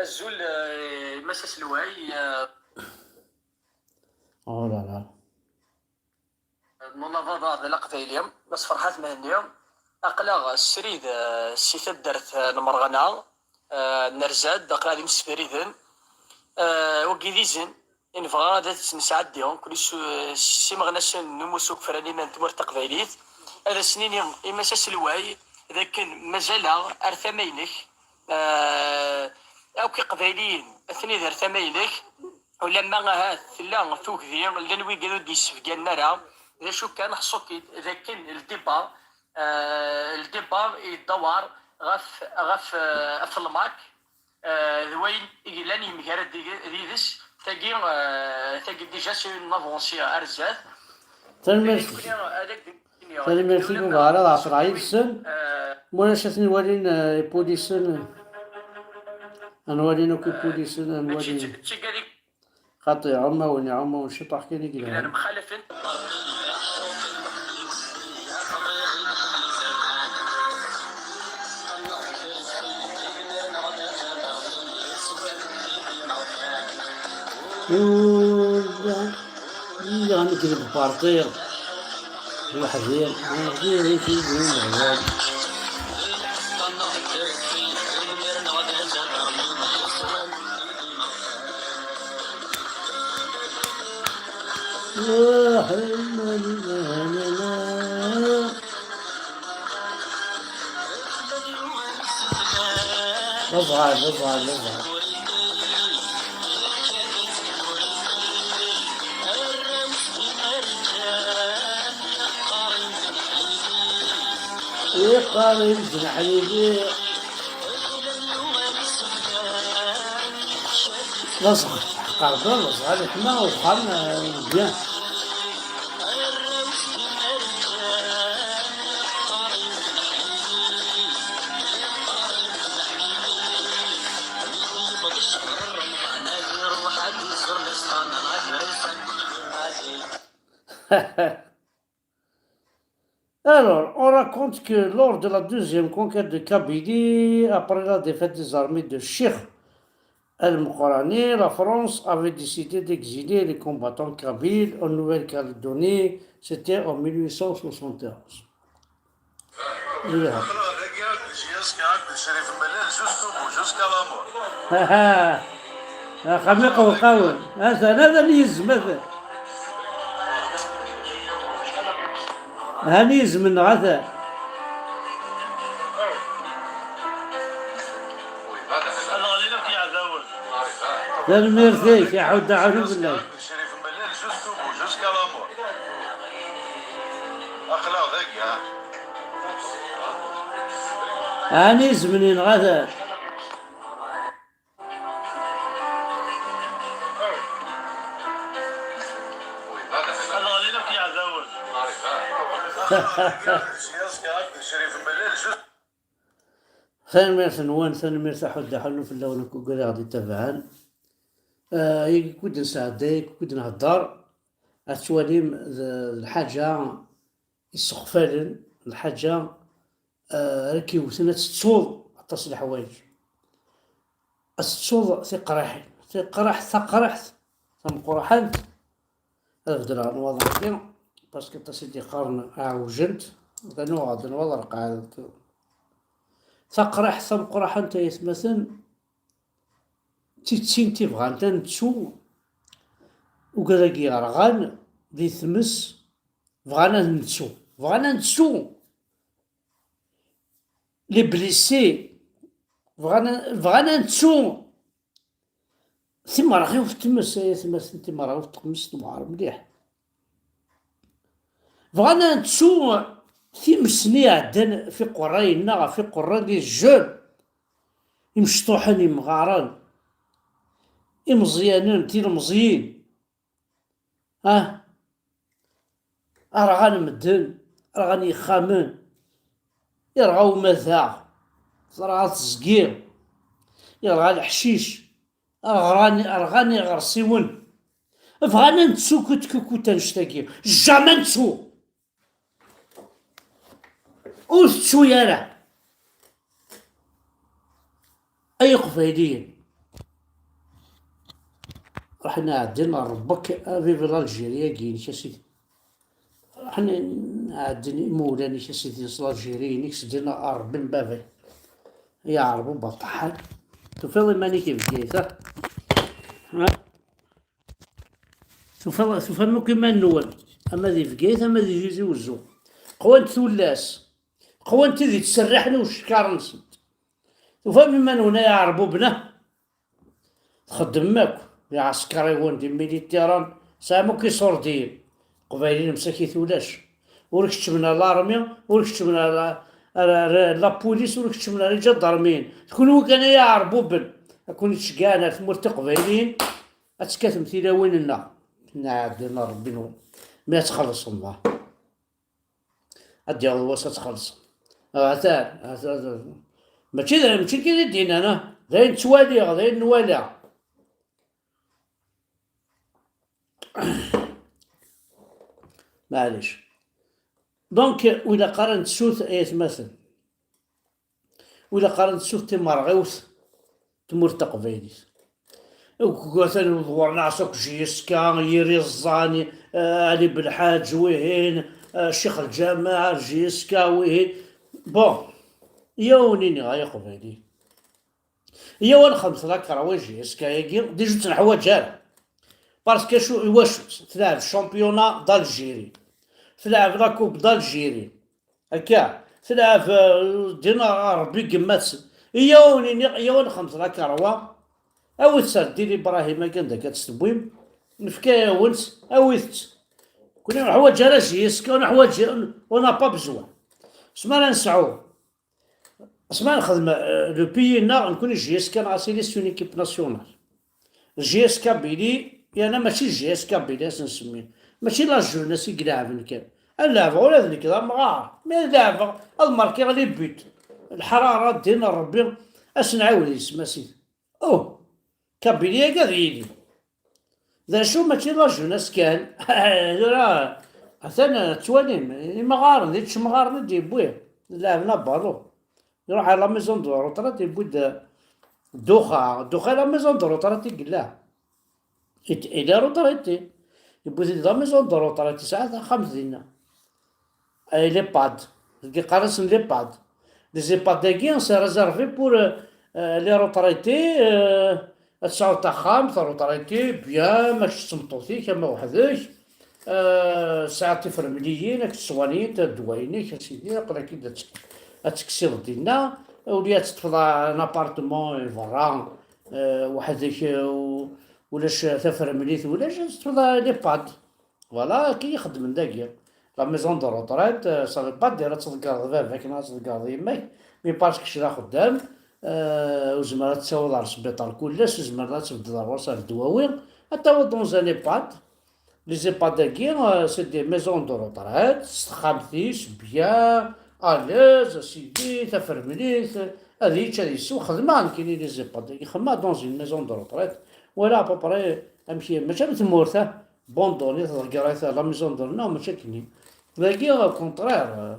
الزول مساس الواي أو لا لا. مناضلة ديال القبايلية بس فرحات مهنية أقلا السريد السيتات دارت المرغنة نرزاد أقلا دي مسفريدن وكيديزن إن فغا دات نسعديهم كل سي مغناس نموسوك فرانينا نتمر تقبايليت هذا سنين إما ساس الواي إذا كان مازال أرثمينك أو كقبايليين أثني ذا أرثمينك ولما هات لا توكذي لان وي قالوا دي سفقنا راه اذا شو كان حصوك اذا كان الديبار يدور غف الماك ذوين لان يمكن ديدس تاقي ديجا سي نافونسي ارزات تنمرسي تنمرسي بوغالا العصر عيد السن مولا شاتني والين بوليسن انوالين كي بوليسن انوالين خاطي عما وني عما ونشطح كيني كده مخالف لا أنا كذا ببارطير وحزين حزين هيك يقولون عيال اصغر يقارن جنحني لصق قرضون لصق هذا حما وخان بيان Alors, on raconte que lors de la deuxième conquête de Kabylie, après la défaite des armées de Cheikh el-Moqorani, la France avait décidé d'exiler les combattants kabyles en Nouvelle-Calédonie. C'était en 1871. خميق وقاول هذا نيز مثل هنيز من غثا الميرثيك يا حود عنه بالله هنيز من غثا ثاني ميرث نوان ثاني ميرث حد حلو في اللون كوكري غادي تبعان كود نساعدك كود نهضر اتواليم الحاجة يسقفالن الحاجة راكي وثنا تصوض عطاس الحوايج التصوض تقرح ثقرحت ثم قرحنت هذا نوضع فيه باسكو تسيدي قارن عوجنت كانوا غادي نوضع قاعد ثقرح ثم قرحنت يثمثن تيتسين تيبغان تنتسو وكذاكي غرغان دي ثمس بغانا نتسو لي بليسي بغانا نتسو ثم راهي في تمس ثمس ثم راهي في تقمس معار مليح بغانا نتسو في مسني عدن في قرينا في قرى ديال الجون يمشطوحن يمغارن مزيانين المزيين راه مدن راه غنيخامن يرغاو مثاع راه تزكير يرغى الحشيش رغاني غرسيون بغانا نتسو كتكو تنشتاكي جاما نتسو وتسو يالا اي قبايليين رحنا عدينا ربك فيفي لالجيريا كينيك اسيدي، رحنا عدينا مولانيك اسيدي لالجيريا سدينا ربي من بابي يعربو بطحال. تفضل ماني كيف جيت تفهم كيما نول، اما ذي فقيت اما ذي جيزي وزو قوانت تولاس قوانت ذي تسرحني وشكار نسد. تفهم من هنا يعربو بنا تخدم ماك يا عسكري وندي ميليتيران سامو كي صوردين قبايلين مساكي تولاش، ورك شتمنا لارمي ورك شتمنا لا بوليس ورك شتمنا الجدرمين، شكون هو كان يعربو بن كون تشقانا في مرت قبايلين اتكاتم تيلاوين لنا عندنا ربي نور ما تخلص الله ادي الله تخلص. ماشي كي دينا انا غير نتوالي غير نوالي. معليش دونك وإلا قارنت سوث ايت مثلا، وإلا قارنت سوث تمرغوث تمور تقبيليت مثلا ورنا عصوك جيسكا يري الزاني علي بالحاج وين شيخ الجماعة جيسكا وين بون يونيني غاية قبيلي يوان خمس لك راه جيسكا يجي دي جوج الحوايج جارة باسكو شو واش تلعب الشامبيونا دالجيري، تلعب لا كوب دالجيري هكا، تلعب دينا ربي قمات يونيني يوان خمس لك راه أويت سردير إبراهيم كان داك تستبويم نفكايا ونس أويت كنا حوايج على جيسكا ونا حوايج ونا با بزوان سما نسعو سما نخدم لو بيي نا نكون جيسكا مع سيليسيون ايكيب ناسيونال جيسكا بيلي يعني ماشي جيسكا بيلي نسميه ماشي لا جوناس يلعبن كان اللعبة ولا ذيك لا مغار مي اللعبة الماركي غادي بيت الحرارة دينا ربي أسنعاود يسما سيدي أوه كابيليا كذيلي ذا شو ماشي لا جوناس كان راه مثلا تواليم مغار ديتش مغار ندي بويه لعبنا بالو يروح على ميزون دو روطرا تيبود دوخا لا ميزون دو روطرا تيقلا إلى روطرا تي يبود لا ميزون دو روطرا تسعة خمس دينا اي لي باد كي قارسن لي باد لي زيباد داكي سي ريزيرفي بور لي روطريتي تسعود تاع خام تاع روطريتي بيان ماكش تمطوطي كما وحدك ساعات تفر مليين راك تصوانين تا دوينيك اسيدي قبل كي تكسير دينا وليات تفضى ان ابارتمون فران وحدك ولاش تفر مليت ولاش تفضى لي باد فوالا كي يخدم داكيا لا ميزون دو روطريت صافي با دير تذكر باباك ناس تذكر يماك مي باسكو شرا خدام وزمرات تساوي على السبيطار كلش وزمرات تبدل الروسة الدواوين حتى هو دون زان إيباد لي زيباد هاكي سي دي ميزون دو روطريت خامثيش بيان أليز سيدي تفرمليت هذيك هذي سو خدمان كاينين لي زيباد يخدما دون زين ميزون دو روطريت ولا بابري أمشي ماشي مثل مورثة بوندوني تلقى لا ميزون دو نو ماشي كاينين باقي كونترير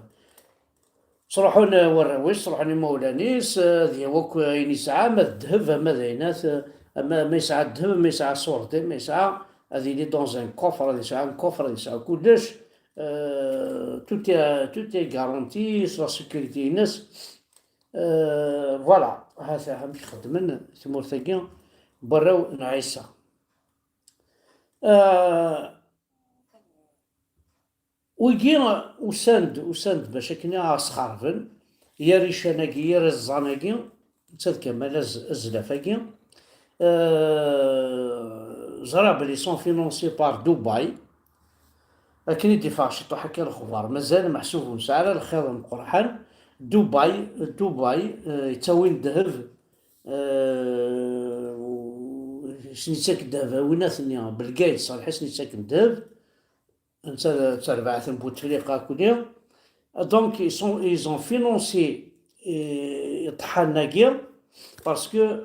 صروحون وراويش صروحوني مولانيس ذي وك يسعى ما الذهب ما ذينات ما يسعى الذهب ما يسعى صورتي ما يسعى هذه لي دون ان كوفر هذه يسعى كوفر يسعى كلش توتي غارونتي لا سيكوريتي ناس فوالا هذا مش خدمن ثمور ثقيل براو نعيسى ويجينا وساند باش كنا صخارفن يا ريشاناكي يا الزاناكي تاد كمال الزلافاكي زرا بلي سون فينونسي بار دبي لكن يدفع شطو حكى الخبار مازال محسوب ونسعى على الخير المقرحان دبي يتاوين الذهب شنيتاك الذهب وين ثاني بالكايد صالح شنيتاك الذهب نتا تربعة بوتفليقة كل دونك ils ont financé طحال ناقير باسكو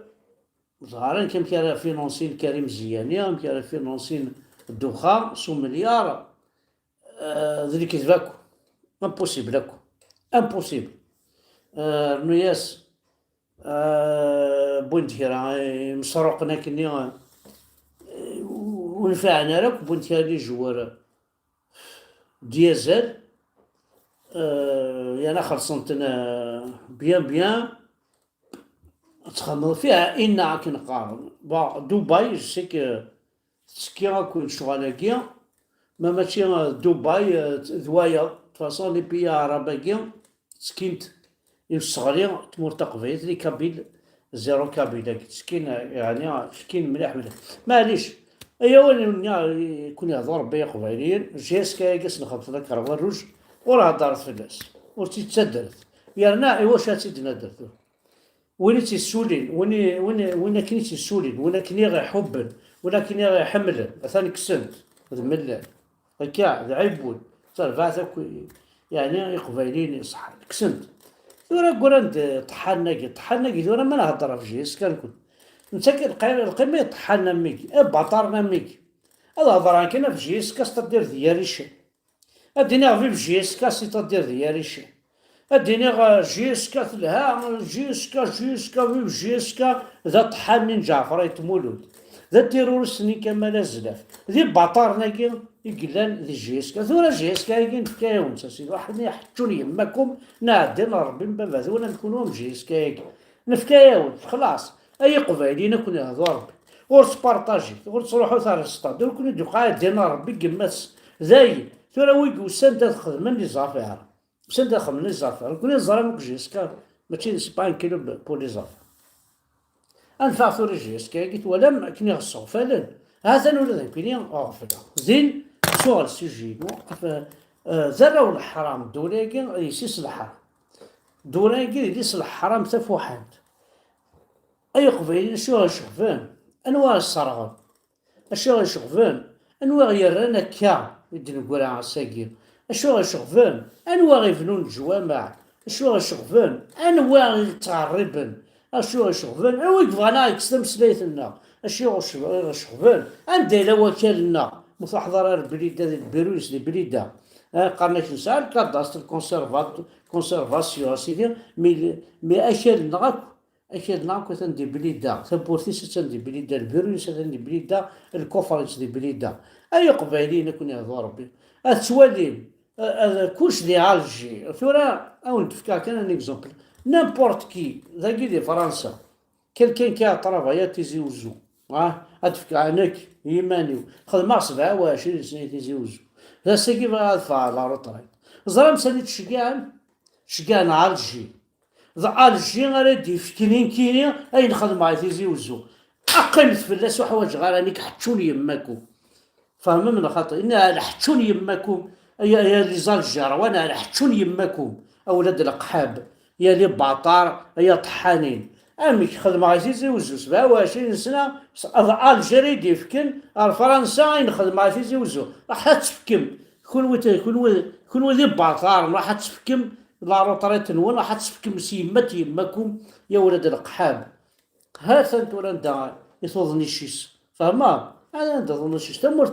ظهرا كم كان فينونسين كريم الزياني كم كان فينونسين الدخان سو مليار ذلك كذباكو امبوسيبل لكو امبوسيبل نياس بوين ديرا مسروقنا كني ونفعنا راك بنتيالي جوار ديازل. يعني خلصنتنا بيان تخمم فيها إنا كنقارن دبي جسيك تسكي راكو شغالاكيا ما ماشي دبي ذوايا تفاصون لي بيا عرباكيا سكينت الصغرية تمور تقبيل لي كابيل زيرو كابيل تسكين يعني سكين مليح معليش. ايوا وين كون يهضر بيا قبايليين جيس كايكس نخبط ذاك راه الروج وراه دارت في الناس وتتسدرت يرنا ايوا سيدنا درتو وين تيسولين وين كاين تيسولين وين كاين غير حبا وين كاين غير حملا مثلا كسنت هذا ملال هكا ذا عيبون صار بعثك يعني قبايليين صح كسنت ثورا قرند طحنا ثورا ما نهضر في جيس كنكون انت القيمة طحنا ميكي بطارنا ميكي هذا هضر كاين في جيس كاس تدير دياليش اديني غير في جيس كاس تدير دياليش اديني غا جيسكا تلها جيسكا في جيسكا ذا طحانين جعفر يتمولود ذا تيرورسني كمال الزلاف ذي بطارنا كي يقلان ذي جيسكا ثورا جيسكا يجي نفكايهم ساسي واحد يحجون يماكم نعدين ربي من باب ذولا نكونوا جيسكا يجي نفكايهم خلاص اي قبايلين كون يهضروا ربي ورس بارطاجي ورس روحوا ثار السطاد كون يدو قاعدين ربي قماس زايد ثورا ويقول سنت تخدم لي زافير سنت تخدم لي زافير كون يزرا جيسكا ماشي سي با ان كيلو بور لي زافير انفع ثورا جيسكا قلت ولا كني غصو فعلا هذا ولا كني غفلا زين سؤال السجين زراو الحرام دولاكي يسيس الحرام دولاكي يديس الحرام تفوحات اي قبيل شو غيشوفان انواع الصرغه اشو غيشوفان انواع يرانا كا يدي نقول عساكي اشو غيشوفان انواع يفنون الجوامع اشو غيشوفان انواع يتعربن اشو غيشوفان انواع يبغانا يكسم سليتنا اشو غيشوفان عندي لا وكالنا متحضر البليده البيروس دي بليده قرنيت نسال كاداست كونسيرفاسيون سيدي مي اشيال نغاك أكيد نعم كنت عندي بليدة ثبورتيس عندي بليدة البيروس عندي بليدة الكوفرنس عندي بليدة أي قبايلين كون يهضروا ربي أتواليم كوش دي عالجي ثورا أو نتفكا كان ان اكزومبل نامبورت كي ذاكي دي فرنسا كلكين كي طرافايا تيزيوزو أتفكا عنك يمانيو خدمة 27 سنة تيزيوزو ذا ساكي بغا دفع على روطرايت زرا مساليت شقان عالجي ضع الجي غادي فكنين كيني اي نخدم مع تيزيوزو اقلت فلاس وحوايج غير انك حتشون يماكم فاهمين من خاطر انا حتشون يماكم يا لي زالجار وانا حتشون يماكم اولاد القحاب يا لي باطار يا طحانين امي خدم مع تيزيوزو 27 سنه الجيري ديفكن فرنسا نخدم مع تيزيوزو راح تفكم كون ذي باطار راح تفكم لا روطريت نون راح تسفكم سيمات يماكم يا ولاد القحاب هذا انت ولا انت يصوضني الشيس فما انا نظن الشيس تمر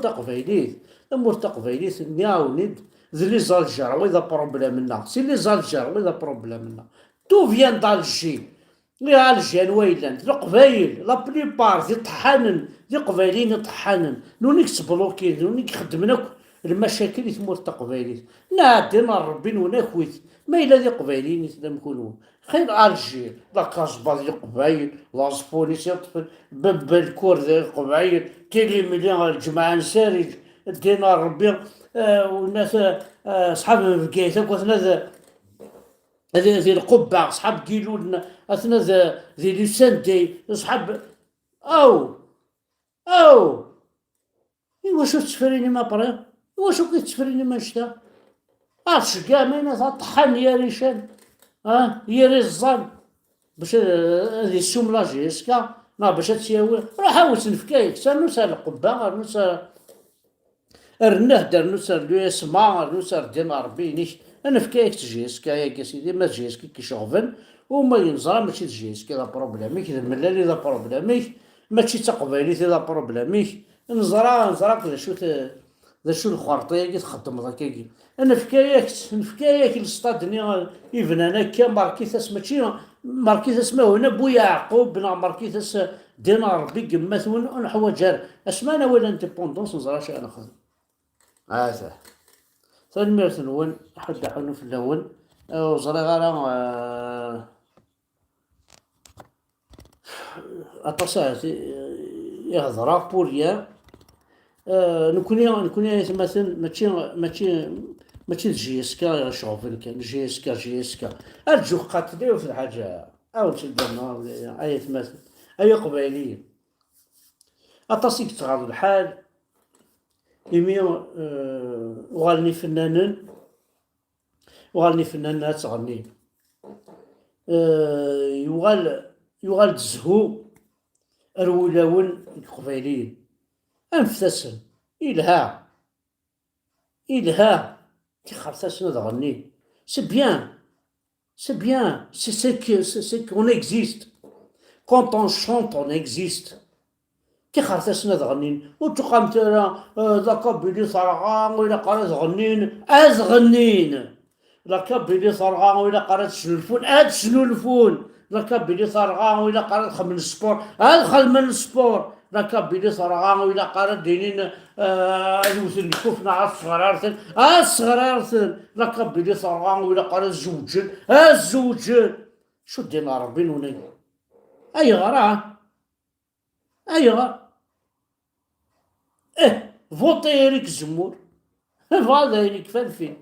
تقبيليت نياونيد ذي زالجر وإذا بروبليم منا سي لي زالجر وإذا بروبليم منا تو فيان دالجي لي الجي ويلان القبايل لا بليبار ذي طحانن ذي قبايلين طحانن نونيكس بلوكي نونيك خدمناك المشاكل تمر تقبيليت نادينا ربي وناكويت ما إلا ذي قبايلين يتلمكونون خير الجير لا كاسبا ذي قبايل لا سبوليس يطفل باب الكور ذي قبايل تيلي مليون الجماعة نسارج دينا ربي والناس صحاب بكيتك وثنا ذي القبة صحاب كيلولنا أثنا ذي لوساندي صحاب أو إوا شو تسفريني ما بري إوا شو كتسفريني ما شتا شقا مينا طحن يا ريشان يا ريزان باش هذه السوملاجي اسكا باش تساوي راح حاولت نفكايك سال القبة نهدر نسر لو يسمع نسر ديما ربي نيش انا فكايك تجيسكا يا سيدي ما تجيسكي كي شغفن وما ينزرا ماشي تجيسكي لا بروبليميك الملالي لا بروبليميك ماشي تقبايلي لا بروبليميك نزرا كذا شو ذا شو الخرطية تخدم ذاك. انا فكاياك السطادني يبنى هكا ماركيثاس ماشي ماركيثاس، ما هنا بو يعقوب بن ماركيثاس دينار بي قماثون ونحو جار اسمانا ولا انديبوندونس نزرا شي انا خذ هذا ثاني ميرث نون حد حنو في الاول وزرا غالا اتصات يهضر بوريا نكوني مثلا ماشي جيسكا شوفل كان جيسكا ارجو قاتلي في الحاجه او تدنا اي مثلا اي قبائليين اتصيك تغاض الحال يمي وغالني فنانا تغني يغال تزهو الولاون القبائليين انفسن إلها كي خرطاسنا تغني سي بيان c'est qu'on existe quand on chante on existe كي خرطاسنا تغنين وتقام ترى ذاك بلي صرغان ولا قرا تغنين غنين ذاك بلي صرغان ولا قرا تشنلفون ذاك بلي صرغان ولا قرا تخمن السبور خمن السبور ذاك بلي صرغان ولا قرا دينين يوثن الكفنا على الصغرارثن ذاك بلي صرغان ولا قرا الزوجن شو دينا ربي نوني اي غراه فوطي ريك الزمور هذا يريك فالفين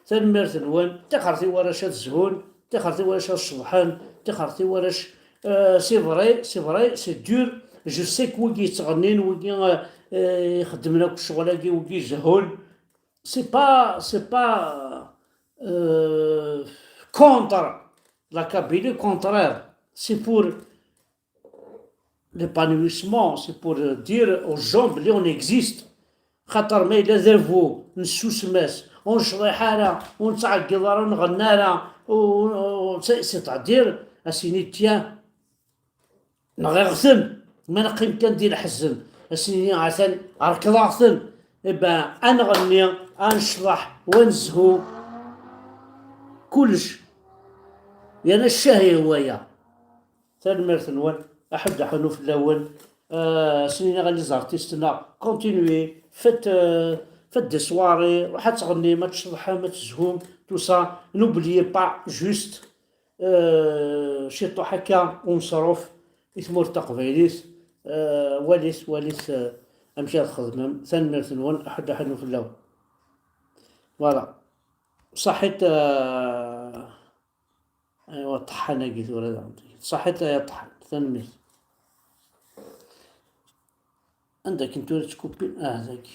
تنمرت نوان تخرتي وراش الزهون تخرتي وراش الصبحان تخرتي وراش سي فري سي دور جو سي كوكي تغنين وكي يخدم لك الشغل وكي زهون سي با كونتر لا كابيلي كونترير سي بور l'épanouissement, c'est pour dire aux gens بلي on existe. خاطر ما إلا ذرفو نسوسماس ونشري حالة ونتعقد راه ونغنى راه سيتادير اسيني تيان نغيغثن ما نقيم كندير حزن اسيني عسل ركضاغثن إبا أنغني أنشرح ونزهو كلش يعني الشهي هوايا ثاني مرثنوان أحد حنو في الأول سنين غادي زارتيستنا كونتينيوي فات دي سواري راح تغني ما تشرحها ما تزهوم تو سا نوبليي با جوست شي طو هكا ونصرف إثمور تقبيليس واليس أمشي الخدمة ثاني مرثنوان أحد حنو في الأول فوالا صحيت ايوا طحنا قلت ولا صحيت يا طحن ثاني مرث عندك انتو تكوبي ذاك